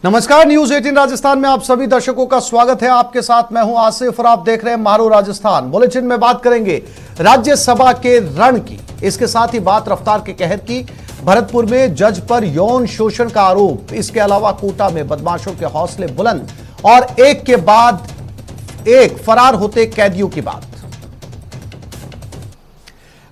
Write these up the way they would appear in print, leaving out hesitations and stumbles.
नमस्कार, न्यूज 18 राजस्थान में आप सभी दर्शकों का स्वागत है। आपके साथ मैं हूं आसिफ और आप देख रहे हैं मारो राजस्थान। बुलेटिन में बात करेंगे राज्यसभा के रण की, इसके साथ ही बात रफ्तार के कहर की। भरतपुर में जज पर यौन शोषण का आरोप, इसके अलावा कोटा में बदमाशों के हौसले बुलंद और एक के बाद एक फरार होते कैदियों की बात।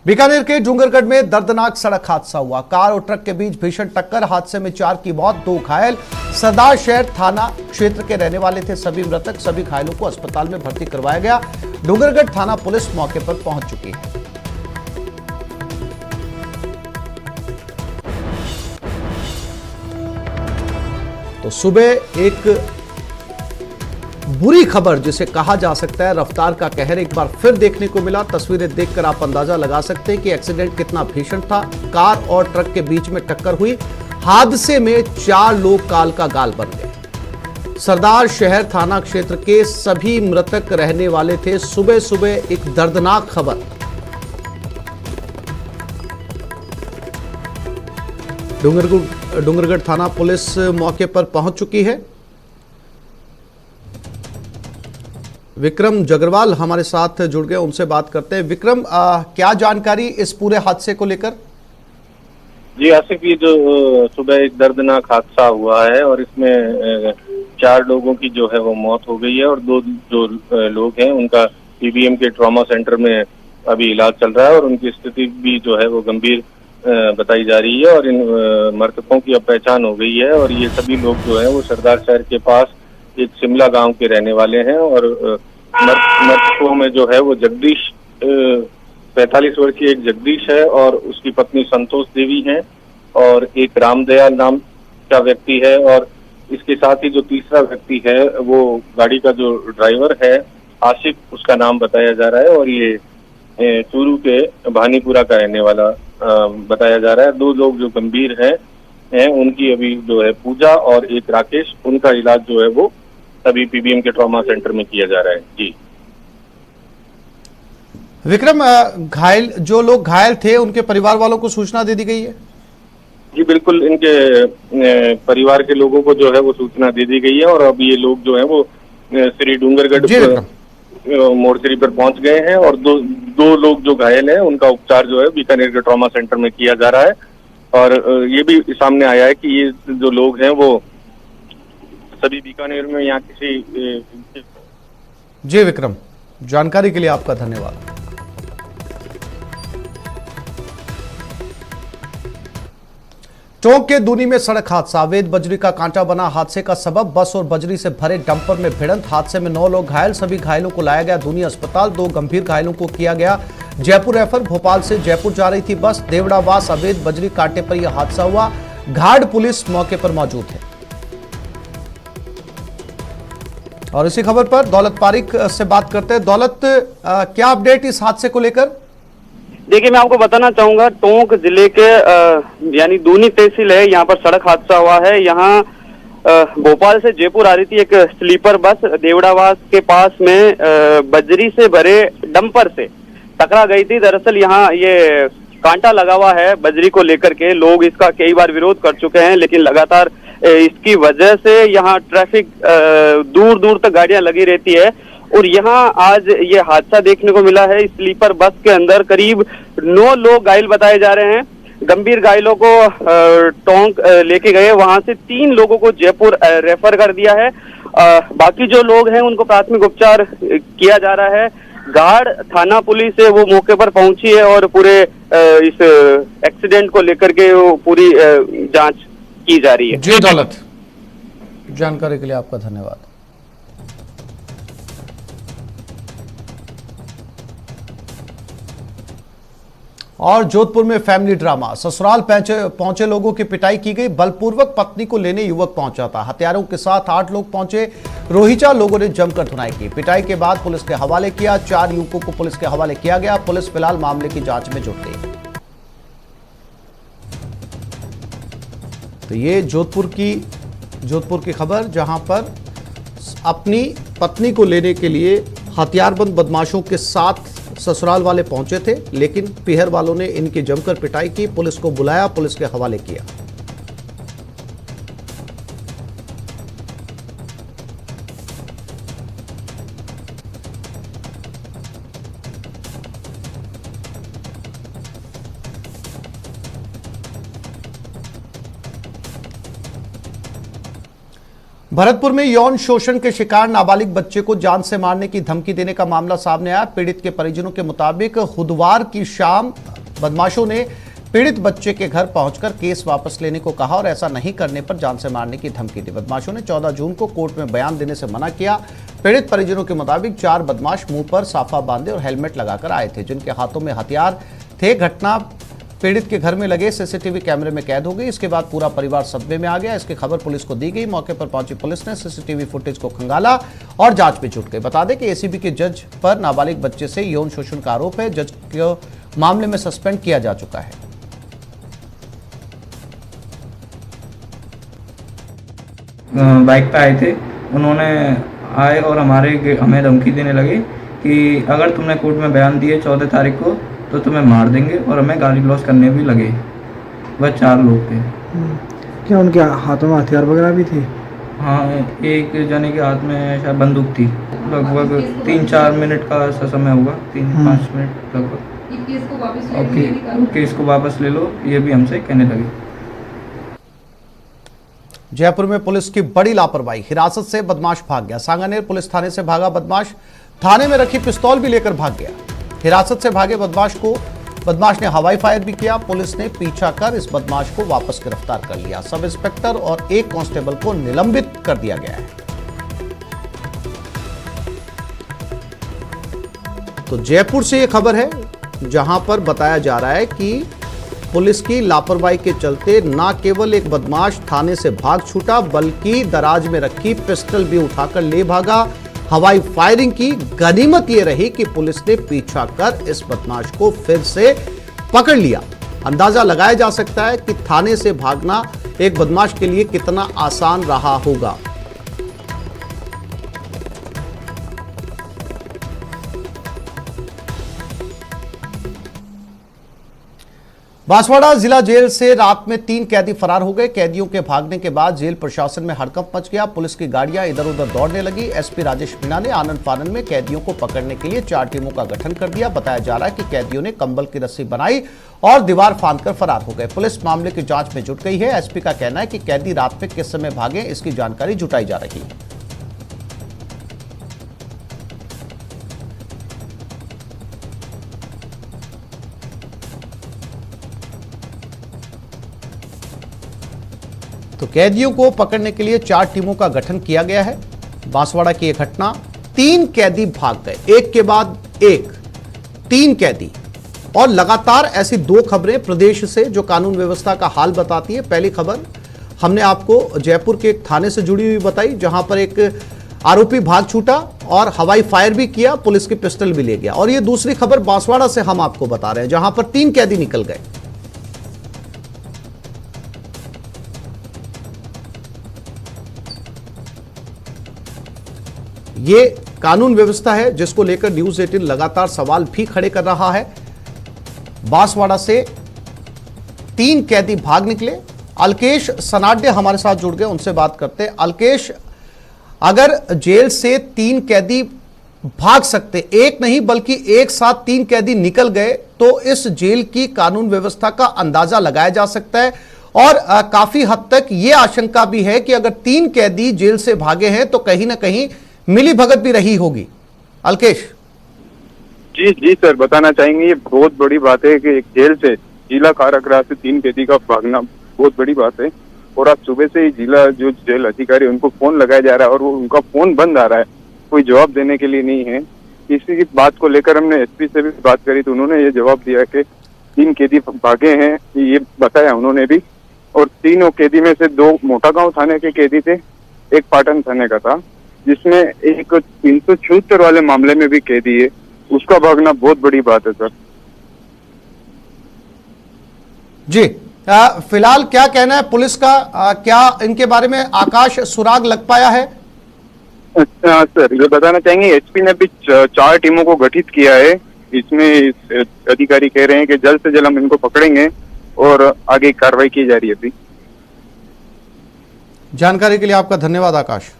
बीकानेर के डूंगरगढ़ में दर्दनाक सड़क हादसा हुआ। कार और ट्रक के बीच भीषण टक्कर, हादसे में 4 की मौत, 2 घायल। सरदार शहर थाना क्षेत्र के रहने वाले थे सभी मृतक। सभी घायलों को अस्पताल में भर्ती करवाया गया। डूंगरगढ़ थाना पुलिस मौके पर पहुंच चुकी है। तो सुबह एक बुरी खबर जिसे कहा जा सकता है रफ्तार का कहर एक बार फिर देखने को मिला। तस्वीरें देखकर आप अंदाजा लगा सकते हैं कि एक्सीडेंट कितना भीषण था। कार और ट्रक के बीच में टक्कर हुई। हादसे में 4 लोग काल का गाल बन गए। सरदार शहर थाना क्षेत्र के सभी मृतक रहने वाले थे। सुबह सुबह एक दर्दनाक खबर। डूंगरगढ़ थाना पुलिस मौके पर पहुंच चुकी है। विक्रम जगरवाल हमारे साथ जुड़ गए, उनसे बात करते हैं। विक्रम, क्या जानकारी इस पूरे हादसे को लेकर? जी आसिफ, ये जो सुबह एक दर्दनाक हादसा हुआ है और इसमें 4 लोगों की जो है वो मौत हो गई है और 2 जो लोग हैं उनका पीबीएम के ट्रॉमा सेंटर में अभी इलाज चल रहा है और उनकी स्थिति भी जो है वो गंभीर बताई जा रही है। और इन मृतकों की अब पहचान हो गई है और ये सभी लोग जो है वो सरदार शहर के पास एक शिमला गांव के रहने वाले हैं। और मृतकों में जो है वो जगदीश 45 वर्षीय एक जगदीश है और उसकी पत्नी संतोष देवी है और एक रामदयाल नाम का व्यक्ति है। और इसके साथ ही जो तीसरा व्यक्ति है वो गाड़ी का जो ड्राइवर है आशिक, उसका नाम बताया जा रहा है और ये चूरू के भानीपुरा का रहने वाला बताया जा रहा है। 2 लोग जो गंभीर हैं उनकी अभी जो है पूजा और एक राकेश, उनका इलाज जो है वो अभी पीबीएम के ट्रॉमा सेंटर में किया जा रहा है। जी विक्रम, जो लोग घायल थे उनके परिवार वालों को सूचना दे दी गई है? जी बिल्कुल, इनके परिवार के लोगों को जो है वो सूचना दे दी गई है और अब ये लोग जो है वो श्री डूंगरगढ़ मोर्चरी पर पहुंच गए हैं और दो लोग जो घायल हैं उनका उपचार जो है बीकानेर के ट्रॉमा सेंटर में किया जा रहा है। और ये भी सामने आया है कि ये जो लोग हैं वो सभी बीकानेर में यहाँ किसी। जी विक्रम, जानकारी के लिए आपका धन्यवाद। टोंक के दूनी में सड़क हादसा, अवैध बजरी का कांटा बना हादसे का सबब। बस और बजरी से भरे डंपर में भिड़ंत, हादसे में 9 लोग घायल। सभी घायलों को लाया गया दूनी अस्पताल। 2 गंभीर घायलों को किया गया जयपुर रेफर। भोपाल से जयपुर जा रही थी बस। देवड़ावास अवैध बजरी कांटे पर यह हादसा हुआ। घाट पुलिस मौके पर मौजूद है। और इसी खबर पर दौलत पारिक से बात करते हैं। दौलत, क्या अपडेट इस हादसे को लेकर? देखिए, मैं आपको बताना चाहूंगा, टोंक जिले के यानी दूनी तहसील है, यहाँ पर सड़क हादसा हुआ है। यहाँ भोपाल से जयपुर आ रही थी एक स्लीपर बस, देवड़ावास के पास में बजरी से भरे डंपर से टकरा गई थी। दरअसल यहाँ ये कांटा लगा हुआ है बजरी को लेकर के। लोग इसका कई बार विरोध कर चुके हैं लेकिन लगातार इसकी वजह से यहाँ ट्रैफिक दूर दूर तक गाड़ियां लगी रहती है। और यहाँ आज ये हादसा देखने को मिला है। स्लीपर बस के अंदर करीब 9 लोग घायल बताए जा रहे हैं। गंभीर घायलों को टोंक लेके गए, वहां से 3 लोगों को जयपुर रेफर कर दिया है। बाकी जो लोग हैं उनको प्राथमिक उपचार किया जा रहा है। गाड़ थाना पुलिस है वो मौके पर पहुंची है और पूरे इस एक्सीडेंट को लेकर के वो पूरी जांच की जा रही है। जी दौलत, जानकारी के लिए आपका धन्यवाद। और जोधपुर में फैमिली ड्रामा, ससुराल पहुंचे लोगों की पिटाई की गई। बलपूर्वक पत्नी को लेने युवक पहुंचा था। हथियारों के साथ 8 लोग पहुंचे। रोहिचा लोगों ने जमकर धुनाई की। पिटाई के बाद पुलिस के हवाले किया। 4 युवकों को पुलिस के हवाले किया गया। पुलिस फिलहाल मामले की जांच में जुट गई। तो ये जोधपुर की खबर, जहां पर अपनी पत्नी को लेने के लिए हथियारबंद बदमाशों के साथ ससुराल वाले पहुंचे थे, लेकिन पीहर वालों ने इनकी जमकर पिटाई की। पुलिस को बुलाया, पुलिस के हवाले किया। भरतपुर में यौन शोषण के शिकार नाबालिग बच्चे को जान से मारने की धमकी देने का मामला सामने आया। पीड़ित के परिजनों के मुताबिक बुधवार की शाम बदमाशों ने पीड़ित बच्चे के घर पहुंचकर केस वापस लेने को कहा और ऐसा नहीं करने पर जान से मारने की धमकी दी। बदमाशों ने 14 जून को कोर्ट में बयान देने से मना किया। पीड़ित परिजनों के मुताबिक 4 बदमाश मुंह पर साफा बांधे और हेलमेट लगाकर आए थे, जिनके हाथों में हथियार थे। घटना पीड़ित के घर में लगे सीसीटीवी कैमरे में कैद हो गई। इसके बाद पूरा परिवार सदमे में आ गया। इसकी खबर पुलिस को दी गई। मौके पर पहुंची पुलिस ने सीसीटीवी फुटेज को खंगाला और जांच में जुट गई। बता दें कि एसीबी के जज पर नाबालिग बच्चे से यौन शोषण का आरोप है। जज को मामले में सस्पेंड किया जा चुका है। बाइक पे आए थे, उन्होंने आए और हमें धमकी देने लगे कि अगर तुमने कोर्ट में बयान दिए 14 तारीख को तो तुम्हें मार देंगे, और हमें गाली गलौज करने भी लगे। वह 4 लोग थे। क्या उनके हाथों में हथियार वगैरह भी थे? हाँ, एक जने के हाथ में शायद बंदूक थी। लगभग 3-4 मिनट का ऐसा समय होगा, 3-5 मिनट लगभग। केस को वापस ले लो, ये भी हमसे कहने लगे। जयपुर में पुलिस की बड़ी लापरवाही, हिरासत से बदमाश भाग गया। सांगानेर पुलिस थाने से भागा बदमाश, थाने में रखी पिस्तौल भी लेकर भाग गया। हिरासत से भागे बदमाश ने हवाई फायर भी किया। पुलिस ने पीछा कर इस बदमाश को वापस गिरफ्तार कर लिया। सब इंस्पेक्टर और एक कांस्टेबल को निलंबित कर दिया गया है। तो जयपुर से यह खबर है, जहां पर बताया जा रहा है कि पुलिस की लापरवाही के चलते न केवल एक बदमाश थाने से भाग छूटा, बल्कि दराज में रखी पिस्टल भी उठाकर ले भागा। हवाई फायरिंग की। गनीमत यह रही कि पुलिस ने पीछा कर इस बदमाश को फिर से पकड़ लिया। अंदाजा लगाया जा सकता है कि थाने से भागना एक बदमाश के लिए कितना आसान रहा होगा। बांसवाड़ा जिला जेल से रात में 3 कैदी फरार हो गए। कैदियों के भागने के बाद जेल प्रशासन में हड़कंप मच गया। पुलिस की गाड़ियां इधर उधर दौड़ने लगी। एसपी राजेश मीणा ने आनंद फानन में कैदियों को पकड़ने के लिए 4 टीमों का गठन कर दिया। बताया जा रहा है कि कैदियों ने कंबल की रस्सी बनाई और दीवार फांदकर फरार हो गए। पुलिस मामले की जांच में जुट गई है। एसपी का कहना है कि कैदी रात में किस समय भागे, इसकी जानकारी जुटाई जा रही है। तो कैदियों को पकड़ने के लिए 4 टीमों का गठन किया गया है। बांसवाड़ा की यह घटना, 3 कैदी भाग गए, एक के बाद एक 3 कैदी। और लगातार ऐसी 2 खबरें प्रदेश से जो कानून व्यवस्था का हाल बताती है। पहली खबर हमने आपको जयपुर के एक थाने से जुड़ी हुई बताई, जहां पर एक आरोपी भाग छूटा और हवाई फायर भी किया, पुलिस की पिस्टल भी ले गया। और ये दूसरी खबर बांसवाड़ा से हम आपको बता रहे हैं, जहां पर 3 कैदी निकल गए। ये कानून व्यवस्था है जिसको लेकर न्यूज 18 लगातार सवाल भी खड़े कर रहा है। बांसवाड़ा से 3 कैदी भाग निकले। अलकेश सनाड्य हमारे साथ जुड़ गए, उनसे बात करते हैं। अलकेश, अगर जेल से 3 कैदी भाग सकते, एक नहीं बल्कि एक साथ 3 कैदी निकल गए, तो इस जेल की कानून व्यवस्था का अंदाजा लगाया जा सकता है। और काफी हद तक यह आशंका भी है कि अगर 3 कैदी जेल से भागे हैं तो कहीं ना कहीं मिली भगत भी रही होगी। अलकेश जी सर, बताना चाहेंगे ये बहुत बड़ी बात है कि एक जेल से, जिला कारागृह से 3 कैदी का भागना बहुत बड़ी बात है। और आज सुबह से ही जिला जो जेल अधिकारी उनको फोन लगाया जा रहा है और वो उनका फोन बंद आ रहा है, कोई जवाब देने के लिए नहीं है। इसी की बात को लेकर हमने एसपी से भी बात करी तो उन्होंने ये जवाब दिया कि 3 कैदी भागे हैं, ये बताया उन्होंने भी। और तीनों कैदी में से 2 मोटागांव थाने के कैदी थे, एक पाटन थाने का था, जिसमें एक 376 वाले मामले में भी कैदी है। उसका भागना बहुत बड़ी बात है सर। जी, फिलहाल क्या कहना है पुलिस का? क्या इनके बारे में आकाश सुराग लग पाया है? अच्छा सर, ये बताना चाहेंगे एसपी ने भी 4 टीमों को गठित किया है। इसमें अधिकारी कह रहे हैं कि जल्द से जल्द हम इनको पकड़ेंगे और आगे कार्रवाई की जा रही है अभी। जानकारी के लिए आपका धन्यवाद आकाश।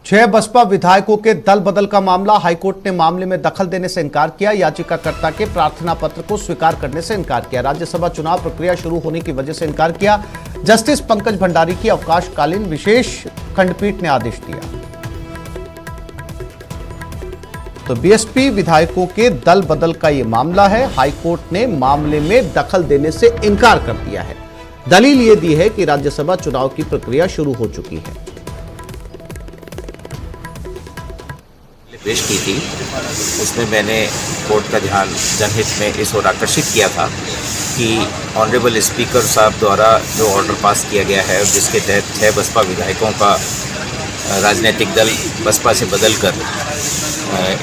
6 बसपा विधायकों के दल बदल का मामला। हाईकोर्ट ने मामले में दखल देने से इनकार किया। याचिकाकर्ता के प्रार्थना पत्र को स्वीकार करने से इनकार किया। राज्यसभा चुनाव प्रक्रिया शुरू होने की वजह से इनकार किया। जस्टिस पंकज भंडारी की अवकाशकालीन विशेष खंडपीठ ने आदेश दिया। तो बीएसपी विधायकों के दल बदल का यह मामला है। हाईकोर्ट ने मामले में दखल देने से इनकार कर दिया है। दलील यह दी है कि राज्यसभा चुनाव की प्रक्रिया शुरू हो चुकी है। पेश की थी, उसमें मैंने कोर्ट का ध्यान जनहित में इस ओर आकर्षित किया था कि ऑनरेबल स्पीकर साहब द्वारा जो ऑर्डर पास किया गया है, जिसके तहत 6 बसपा विधायकों का राजनीतिक दल बसपा से बदलकर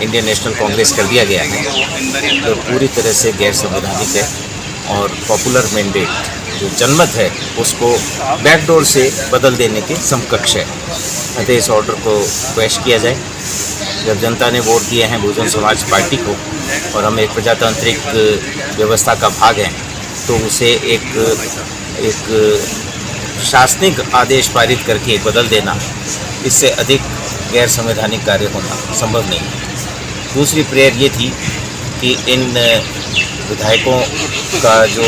इंडियन नेशनल कांग्रेस कर दिया गया है, तो पूरी तरह से गैर संवैधानिक है और पॉपुलर मैंडेट जो जनमत है उसको बैकडोर से बदल देने के समकक्ष है। अतः इस ऑर्डर को पेश किया जाए। जब जनता ने वोट दिए हैं बहुजन समाज पार्टी को और हम एक प्रजातांत्रिक व्यवस्था का भाग हैं, तो उसे एक शासनिक आदेश पारित करके बदल देना, इससे अधिक गैर संवैधानिक कार्य होना संभव नहीं है। दूसरी प्रेयर ये थी कि इन विधायकों का जो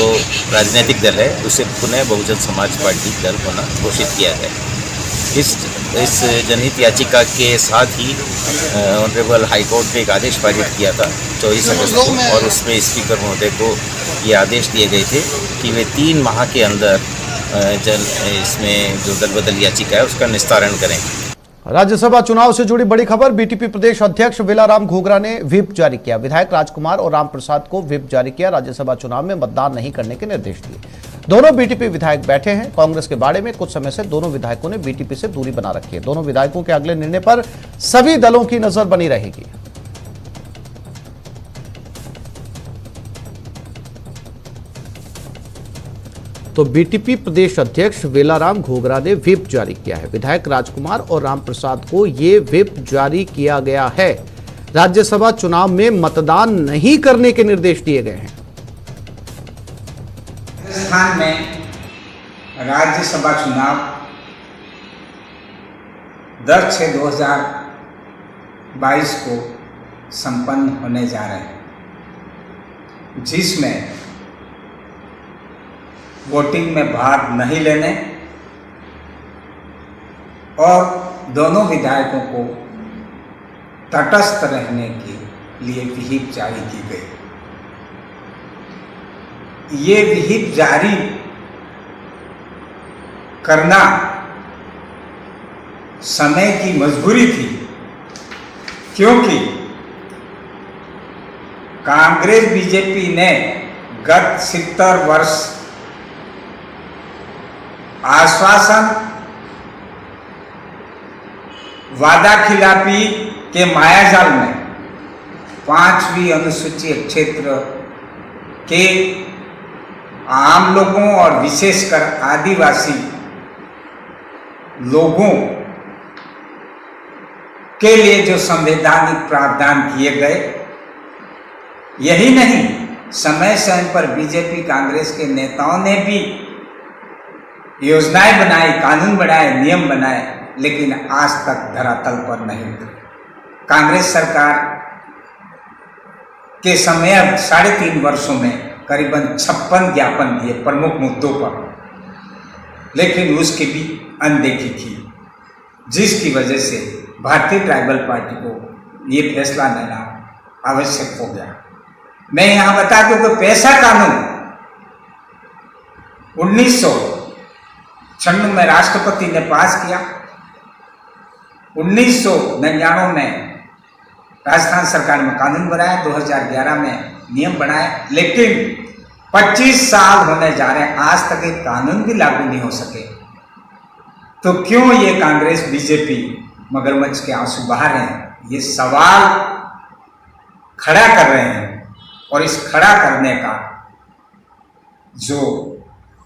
राजनीतिक दल है उसे पुनः बहुजन समाज पार्टी दल होना घोषित किया है। इस जनहित याचिका के साथ ही ऑनरेबल हाईकोर्ट ने एक आदेश पारित किया था 24 अगस्त को, और उसमें स्पीकर महोदय को ये आदेश दिए गए थे कि वे 3 माह के अंदर इसमें जो दल बदल याचिका है उसका निस्तारण करें। राज्यसभा चुनाव से जुड़ी बड़ी खबर। बीटीपी प्रदेश अध्यक्ष वेलाराम घोगरा ने व्हिप जारी किया। विधायक राजकुमार और रामप्रसाद को व्हिप जारी किया। राज्यसभा चुनाव में मतदान नहीं करने के निर्देश दिए। दोनों बीटीपी विधायक बैठे हैं। कांग्रेस के बाड़े में कुछ समय से दोनों विधायकों ने बीटीपी से दूरी बना रखी है। दोनों विधायकों के अगले निर्णय पर सभी दलों की नजर बनी रहेगी। तो बीटीपी प्रदेश अध्यक्ष वेलाराम घोगरा ने व्हिप जारी किया है। विधायक राजकुमार और रामप्रसाद को ये व्हिप जारी किया गया है। राज्यसभा चुनाव में मतदान नहीं करने के निर्देश दिए गए हैं। राजस्थान में राज्यसभा चुनाव 10/6/2022 को संपन्न होने जा रहे हैं, जिसमें वोटिंग में भाग नहीं लेने और दोनों विधायकों को तटस्थ रहने के लिए व्हिप जारी की गई। ये व्हिप जारी करना समय की मजबूरी थी, क्योंकि कांग्रेस बीजेपी ने गत 70 वर्ष आश्वासन, वादा खिलाफी के मायाजाल में 5वीं अनुसूची क्षेत्र के आम लोगों और विशेषकर आदिवासी लोगों के लिए जो संवैधानिक प्रावधान किए गए, यही नहीं, समय समय पर बीजेपी कांग्रेस के नेताओं ने भी योजनाएं बनाई, कानून बनाए, नियम बनाए, लेकिन आज तक धरातल पर नहीं उतरे। कांग्रेस सरकार के समय 3.5 वर्षों में करीबन 56 ज्ञापन दिए प्रमुख मुद्दों पर, लेकिन उसकी भी अनदेखी की, जिसकी वजह से भारतीय ट्राइबल पार्टी को ये फैसला लेना आवश्यक हो गया। मैं यहाँ बता दूं कि पैसा कानून 1996 में राष्ट्रपति ने पास किया, 1999 में राजस्थान सरकार में कानून बनाया, 2011 में नियम बनाए, लेकिन 25 साल होने जा रहे हैं, आज तक एक कानून भी लागू नहीं हो सके। तो क्यों ये कांग्रेस बीजेपी मगरमच्छ के आंसू बहा रहे हैं? ये सवाल खड़ा कर रहे हैं, और इस खड़ा करने का जो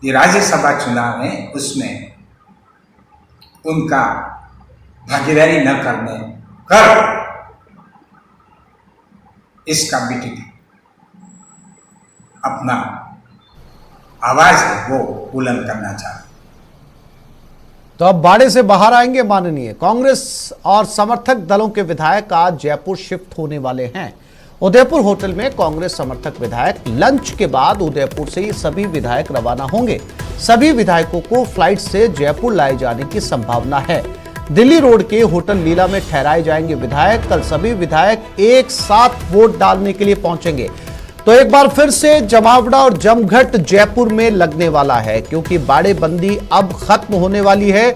ये राज्यसभा चुनाव है उसमें उनका भागीदारी न करने कर इसका बीटीपी अपना आवाज है वो बुलंद करना चाहते। तो अब बाड़े से बाहर आएंगे माननीय कांग्रेस और समर्थक दलों के विधायक आज जयपुर शिफ्ट होने वाले हैं। उदयपुर होटल में कांग्रेस समर्थक विधायक लंच के बाद उदयपुर से ही सभी विधायक रवाना होंगे। सभी विधायकों को फ्लाइट से जयपुर लाए जाने की संभावना है। दिल्ली रोड के होटल लीला में ठहराए जाएंगे विधायक। कल सभी विधायक एक साथ वोट डालने के लिए पहुंचेंगे। तो एक बार फिर से जमावड़ा और जमघट जयपुर में लगने वाला है, क्योंकि बाड़ेबंदी अब खत्म होने वाली है।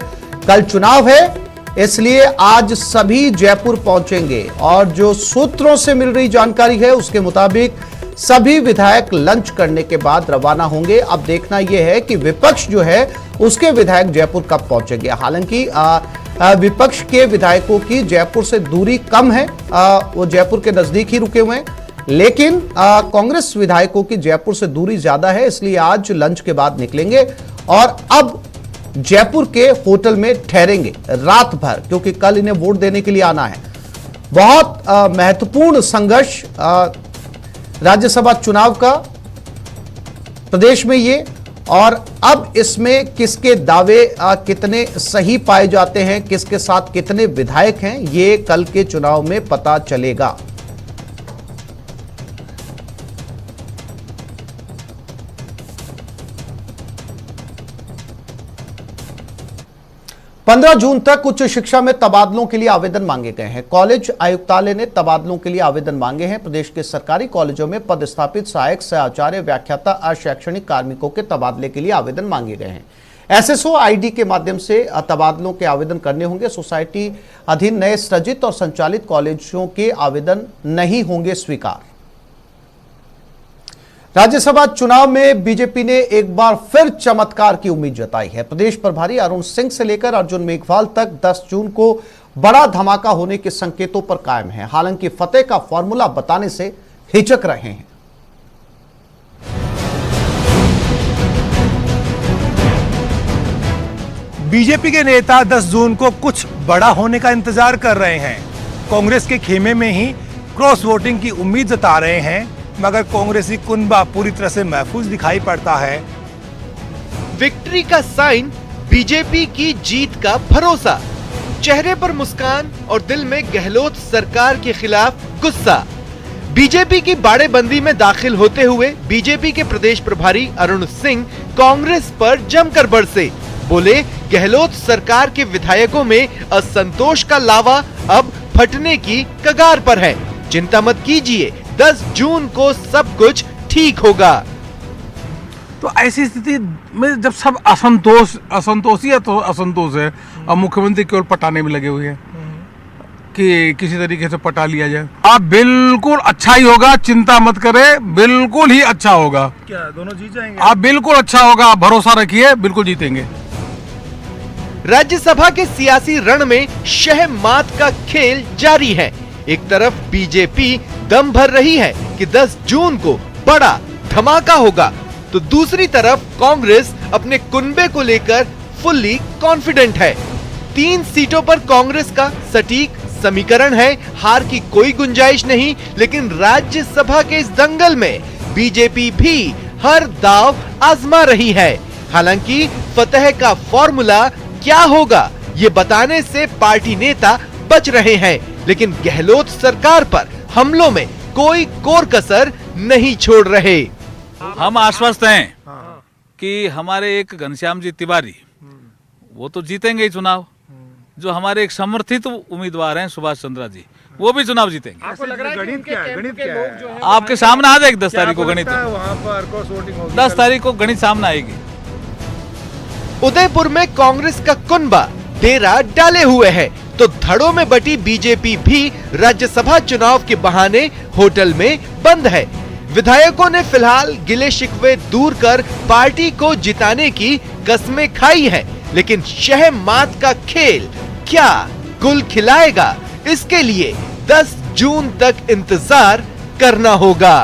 कल चुनाव है, इसलिए आज सभी जयपुर पहुंचेंगे और जो सूत्रों से मिल रही जानकारी है उसके मुताबिक सभी विधायक लंच करने के बाद रवाना होंगे। अब देखना यह है कि विपक्ष जो है उसके विधायक जयपुर कब पहुंचेंगे। हालांकि विपक्ष के विधायकों की जयपुर से दूरी कम है, वो जयपुर के नजदीक ही रुके हुए हैं, लेकिन कांग्रेस विधायकों की जयपुर से दूरी ज्यादा है, इसलिए आज लंच के बाद निकलेंगे और अब जयपुर के होटल में ठहरेंगे रात भर, क्योंकि कल इन्हें वोट देने के लिए आना है। बहुत महत्वपूर्ण संघर्ष राज्यसभा चुनाव का प्रदेश में ये, और अब इसमें किसके दावे कितने सही पाए जाते हैं, किसके साथ कितने विधायक हैं, ये कल के चुनाव में पता चलेगा। पंद्रह जून तक उच्च शिक्षा में तबादलों के लिए आवेदन मांगे गए हैं। कॉलेज आयुक्तालय ने तबादलों के लिए आवेदन मांगे हैं। प्रदेश के सरकारी कॉलेजों में पदस्थापित सहायक सहआचार्य, व्याख्याता, अशैक्षणिक कार्मिकों के तबादले के लिए आवेदन मांगे गए हैं। एसएसओ आईडी के माध्यम से तबादलों के आवेदन करने होंगे। सोसाइटी अधीन नए सृजित और संचालित कॉलेजों के आवेदन नहीं होंगे स्वीकार। राज्यसभा चुनाव में बीजेपी ने एक बार फिर चमत्कार की उम्मीद जताई है। प्रदेश प्रभारी अरुण सिंह से लेकर अर्जुन मेघवाल तक 10 जून को बड़ा धमाका होने के संकेतों पर कायम है। हालांकि फतेह का फॉर्मूला बताने से हिचक रहे हैं। बीजेपी के नेता 10 जून को कुछ बड़ा होने का इंतजार कर रहे हैं। कांग्रेस के खेमे में ही क्रॉस वोटिंग की उम्मीद जता रहे हैं, मगर कांग्रेसी कुनबा पूरी तरह से महफूज दिखाई पड़ता है। विक्ट्री का साइन, बीजेपी की जीत का भरोसा, चेहरे पर मुस्कान और दिल में गहलोत सरकार के खिलाफ गुस्सा। बीजेपी की बाड़ेबंदी में दाखिल होते हुए बीजेपी के प्रदेश प्रभारी अरुण सिंह कांग्रेस पर जमकर बरसे। बोले, गहलोत सरकार के विधायकों में असंतोष का लावा अब फटने की कगार पर है। चिंता मत कीजिए, 10 जून को सब कुछ ठीक होगा। तो ऐसी स्थिति में जब सब असंतोष है, अब मुख्यमंत्री केवल पटाने में लगे हुए हैं कि किसी तरीके से पटा लिया जाए। आप बिल्कुल अच्छा ही होगा, चिंता मत करें, बिल्कुल ही अच्छा होगा। क्या दोनों जीत जाएंगे? आप बिल्कुल अच्छा होगा, आप भरोसा रखिए, बिल्कुल जीतेंगे। राज्यसभा के सियासी रण में शह मात का खेल जारी है। एक तरफ बीजेपी दम भर रही है कि 10 जून को बड़ा धमाका होगा, तो दूसरी तरफ कांग्रेस अपने कुनबे को लेकर फुल्ली कॉन्फिडेंट है। 3 सीटों पर कांग्रेस का सटीक समीकरण है, हार की कोई गुंजाइश नहीं। लेकिन राज्यसभा के इस दंगल में बीजेपी भी हर दांव आजमा रही है। हालांकि फतेह का फॉर्मूला क्या होगा, ये बताने से पार्टी नेता बच रहे हैं, लेकिन गहलोत सरकार पर हमलों में कोई कोर कसर नहीं छोड़ रहे। हम आश्वस्त हैं कि हमारे एक घनश्याम जी तिवारी वो तो जीतेंगे ही चुनाव। जो हमारे एक समर्थित उम्मीदवार हैं सुभाष चंद्रा जी, वो भी चुनाव जीतेंगे। आपको लग रहा है गणित क्या है? आपके सामने आ जाएगी 10 तारीख को गणित। वहाँ पर क्रॉस वोटिंग होगी। 10 तारीख को गणित सामने आएगी। उदयपुर में कांग्रेस का कुनबा डेरा डाले हुए है, तो धड़ों में बटी बीजेपी भी राज्यसभा चुनाव के बहाने होटल में बंद है। विधायकों ने फिलहाल गिले शिकवे दूर कर पार्टी को जिताने की कस्में खाई हैं, लेकिन शह मात का खेल क्या गुल खिलाएगा, इसके लिए 10 जून तक इंतजार करना होगा।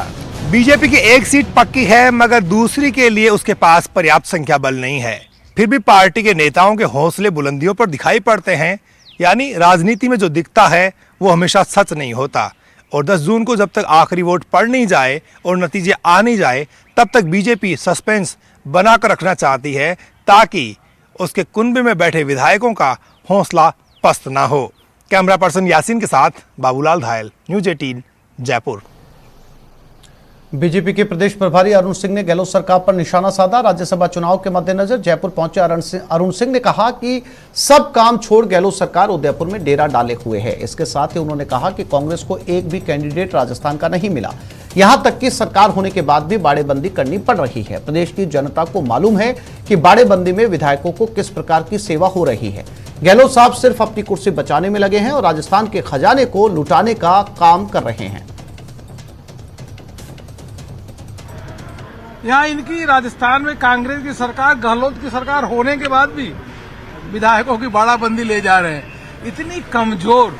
बीजेपी की एक सीट पक्की है, मगर दूसरी के लिए उसके पास पर्याप्त संख्या बल नहीं है। फिर भी पार्टी के नेताओं के हौसले बुलंदियों पर दिखाई पड़ते हैं। यानी राजनीति में जो दिखता है वो हमेशा सच नहीं होता। और 10 जून को जब तक आखिरी वोट पड़ नहीं जाए और नतीजे आ नहीं जाए, तब तक बीजेपी सस्पेंस बनाकर रखना चाहती है, ताकि उसके कुनबे में बैठे विधायकों का हौसला पस्त ना हो। कैमरा पर्सन यासीन के साथ बाबूलाल धायल, न्यूज 18 जयपुर। बीजेपी के प्रदेश प्रभारी अरुण सिंह ने गहलोत सरकार पर निशाना साधा। राज्यसभा चुनाव के मद्देनजर जयपुर पहुंचे अरुण सिंह ने कहा कि सब काम छोड़ गहलोत सरकार उदयपुर में डेरा डाले हुए है। इसके साथ ही उन्होंने कहा कि कांग्रेस को एक भी कैंडिडेट राजस्थान का नहीं मिला, यहां तक कि सरकार होने के बाद भी बाड़ेबंदी करनी पड़ रही है। प्रदेश की जनता को मालूम है कि बाड़ेबंदी में विधायकों को किस प्रकार की सेवा हो रही है। गहलोत साहब सिर्फ अपनी कुर्सी बचाने में लगे हैं और राजस्थान के खजाने को लुटाने का काम कर रहे हैं। यहाँ इनकी राजस्थान में कांग्रेस की सरकार, गहलोत की सरकार होने के बाद भी विधायकों की बाड़ाबंदी ले जा रहे हैं। इतनी कमजोर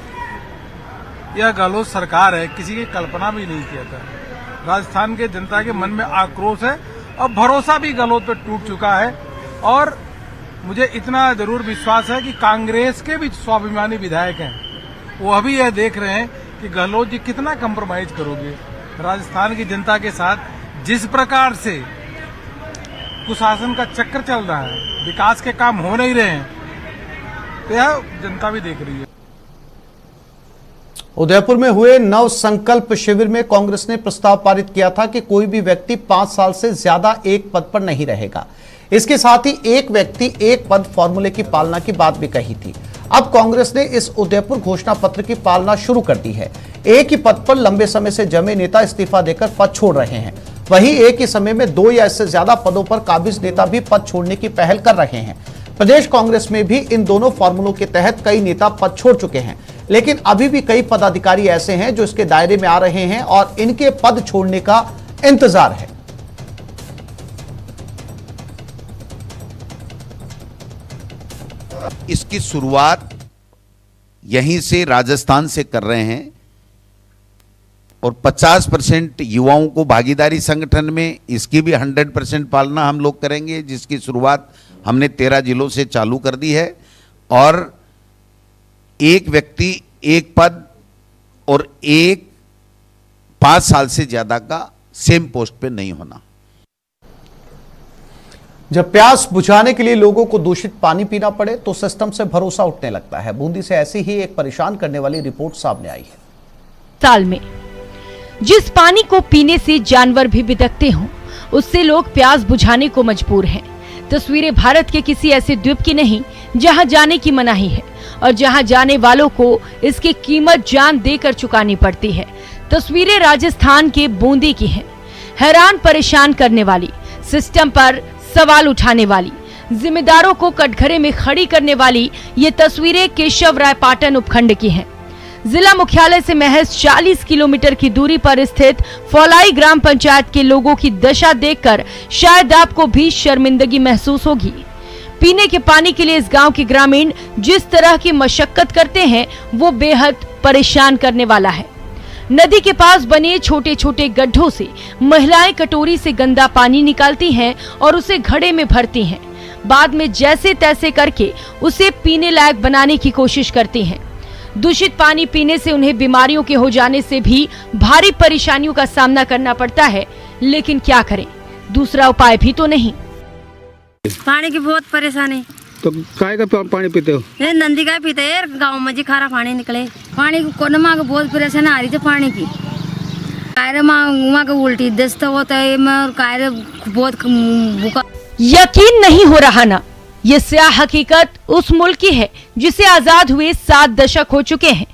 यह गहलोत सरकार है, किसी की कल्पना भी नहीं किया था। राजस्थान के जनता के मन में आक्रोश है और भरोसा भी गहलोत पर टूट चुका है। और मुझे इतना जरूर विश्वास है कि कांग्रेस के भी स्वाभिमानी विधायक हैं, वो अभी यह देख रहे हैं कि गहलोत जी कितना कंप्रोमाइज करोगे। राजस्थान की जनता के साथ जिस प्रकार से कुशासन का चक्कर चल रहा है, विकास के काम हो नहीं रहे हैं, तो यह जनता भी देख रही है। उदयपुर में हुए नव संकल्प शिविर में कांग्रेस ने प्रस्ताव पारित किया था कि कोई भी व्यक्ति 5 साल से ज्यादा एक पद पर नहीं रहेगा। इसके साथ ही एक व्यक्ति एक पद फॉर्मूले की पालना की बात भी कही थी। अब कांग्रेस ने इस उदयपुर घोषणा पत्र की पालना शुरू कर दी है। एक ही पद पर लंबे समय से जमे नेता इस्तीफा देकर पद छोड़ रहे हैं। वहीं एक ही समय में 2 या इससे ज्यादा पदों पर काबिज नेता भी पद छोड़ने की पहल कर रहे हैं। प्रदेश कांग्रेस में भी इन दोनों फॉर्मूलों के तहत कई नेता पद छोड़ चुके हैं, लेकिन अभी भी कई पदाधिकारी ऐसे हैं जो इसके दायरे में आ रहे हैं और इनके पद छोड़ने का इंतजार है। इसकी शुरुआत यहीं से राजस्थान से कर रहे हैं और 50% युवाओं को भागीदारी संगठन में, इसकी भी 100% पालना हम लोग करेंगे, जिसकी शुरुआत हमने 13 जिलों से चालू कर दी है। और एक व्यक्ति एक पद और एक 5 साल से ज्यादा का सेम पोस्ट पे नहीं होना। जब प्यास बुझाने के लिए लोगों को दूषित पानी पीना पड़े तो सिस्टम से भरोसा उठने लगता है। बूंदी से ऐसी ही एक परेशान करने वाली रिपोर्ट सामने आई है। साल में जिस पानी को पीने से जानवर भी बिदकते हों, उससे लोग प्यास बुझाने को मजबूर हैं। तस्वीरें भारत के किसी ऐसे द्वीप की नहीं जहां जाने की मनाही है और जहां जाने वालों को इसकी कीमत जान देकर चुकानी पड़ती है। तस्वीरें राजस्थान के बूंदी की हैं। हैरान परेशान करने वाली, सिस्टम पर सवाल उठाने वाली, जिम्मेदारों को कटघरे में खड़ी करने वाली ये तस्वीरें केशव राय पाटन उपखंड की हैं। जिला मुख्यालय से महज 40 किलोमीटर की दूरी पर स्थित फौलाई ग्राम पंचायत के लोगों की दशा देखकर शायद आपको भी शर्मिंदगी महसूस होगी। पीने के पानी के लिए इस गांव के ग्रामीण जिस तरह की मशक्कत करते हैं वो बेहद परेशान करने वाला है। नदी के पास बने छोटे छोटे गड्ढों से महिलाएं कटोरी से गंदा पानी निकालती हैं और उसे घड़े में भरती हैं। बाद में जैसे तैसे करके उसे पीने लायक बनाने की कोशिश करती हैं। दूषित पानी पीने से उन्हें बीमारियों के हो जाने से भी भारी परेशानियों का सामना करना पड़ता है, लेकिन क्या करें, दूसरा उपाय भी तो नहीं। पानी की बहुत परेशानी। तो काय का पानी पीते हो? ये नंदी का पीते हैं, गाँव में जी खारा पानी निकले। पानी को माँ को बहुत परेशानी आ रही थी पानी की। कायरे माँ को उल्टी दस्त होता है, कायरे बहुत भूखा। यकीन नहीं हो रहा ना, ये स्याह हकीकत उस मुल्क की है जिसे आजाद हुए 7 दशक हो चुके हैं।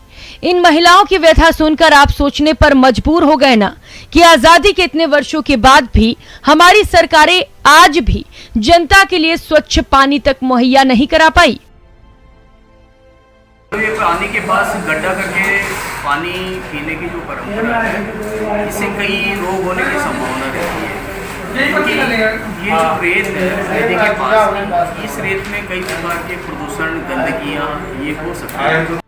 इन महिलाओं की व्यथा सुनकर आप सोचने पर मजबूर हो गए ना कि आजादी के इतने वर्षों के बाद भी हमारी सरकारें आज भी जनता के लिए स्वच्छ पानी तक मुहैया नहीं करा पाई। ये पानी के पास गड्ढा करके पानी पीने की जो परंपरा है, इससे कई रोग होने की संभावना रहती है। ये जो रेत है, नदी के पास, इस रेत में कई प्रकार के प्रदूषण, गंदगियां ये हो सकती है।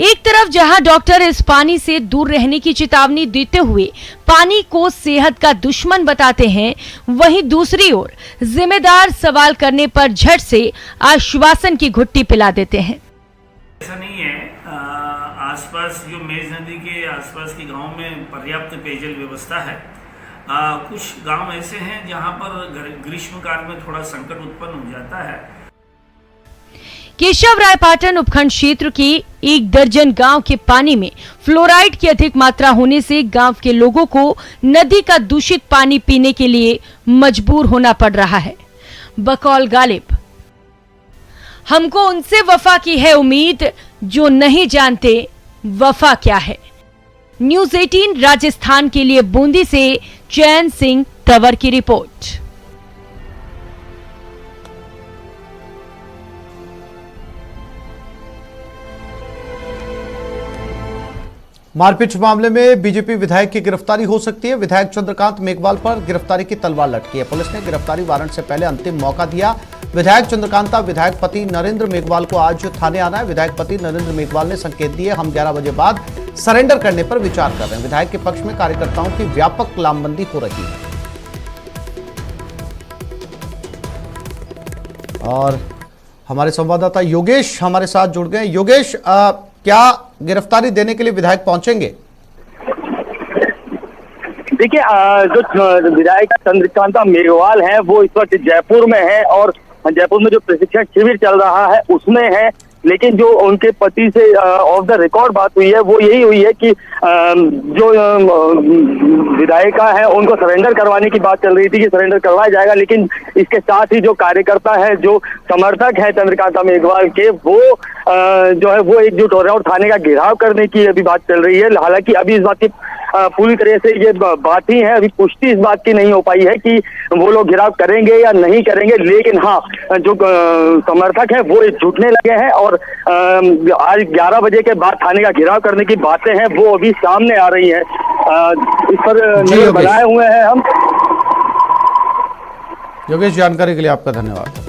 एक तरफ जहां डॉक्टर इस पानी से दूर रहने की चेतावनी देते हुए पानी को सेहत का दुश्मन बताते हैं, वहीं दूसरी ओर जिम्मेदार सवाल करने पर झट से आश्वासन की घुट्टी पिला देते हैं। ऐसा नहीं है, आसपास जो मेज नदी के आसपास के गांव में पर्याप्त पेयजल व्यवस्था है। कुछ गांव ऐसे हैं जहां पर ग्रीष्म काल में थोड़ा संकट उत्पन्न हो जाता है। केशवरायपाटन उपखंड क्षेत्र के 1 दर्जन गांव के पानी में फ्लोराइड की अधिक मात्रा होने से गांव के लोगों को नदी का दूषित पानी पीने के लिए मजबूर होना पड़ रहा है। बकौल गालिब, हमको उनसे वफा की है उम्मीद जो नहीं जानते वफा क्या है। न्यूज़ 18 राजस्थान के लिए बूंदी से चैन सिंह तंवर की रिपोर्ट। मारपीट मामले में बीजेपी विधायक की गिरफ्तारी हो सकती है। विधायक चंद्रकांत मेघवाल पर गिरफ्तारी की तलवार लटकी है। पुलिस ने गिरफ्तारी वारंट से पहले अंतिम मौका दिया। विधायक चंद्रकांता विधायक पति नरेंद्र मेघवाल को आज थाने आना है। विधायक पति नरेंद्र मेघवाल ने संकेत दिए, हम 11 बजे बाद सरेंडर करने पर विचार कर रहे हैं। विधायक के पक्ष में कार्यकर्ताओं की व्यापक लामबंदी हो रही है। और हमारे संवाददाता योगेश हमारे साथ जुड़ गए। योगेश, क्या गिरफ्तारी देने के लिए विधायक पहुंचेंगे? देखिए, जो विधायक चंद्रकांता मेघवाल हैं वो इस वक्त जयपुर में है और जयपुर में जो प्रशिक्षण शिविर चल रहा है उसमें है। लेकिन जो उनके पति से ऑफ द रिकॉर्ड बात हुई है वो यही हुई है कि जो विधायिका है उनको सरेंडर करवाने की बात चल रही थी कि सरेंडर करवाया जाएगा। लेकिन इसके साथ ही जो कार्यकर्ता है, जो समर्थक है चंद्रकांता मेघवाल के, वो जो है वो एकजुट हो रहे हैं और थाने का घेराव करने की अभी बात चल रही है। हालांकि अभी इस बात की पूरी तरह से ये बात ही है, अभी पुष्टि इस बात की नहीं हो पाई है कि वो लोग घेराव करेंगे या नहीं करेंगे। लेकिन हाँ, जो समर्थक है वो जुटने लगे हैं और आज 11 बजे के बाद थाने का घेराव करने की बातें हैं वो अभी सामने आ रही हैं। इस पर निर्णय बनाए हुए हैं हम। योगेश, जानकारी के लिए आपका धन्यवाद।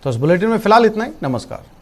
तो इस बुलेटिन में फिलहाल इतना ही। नमस्कार।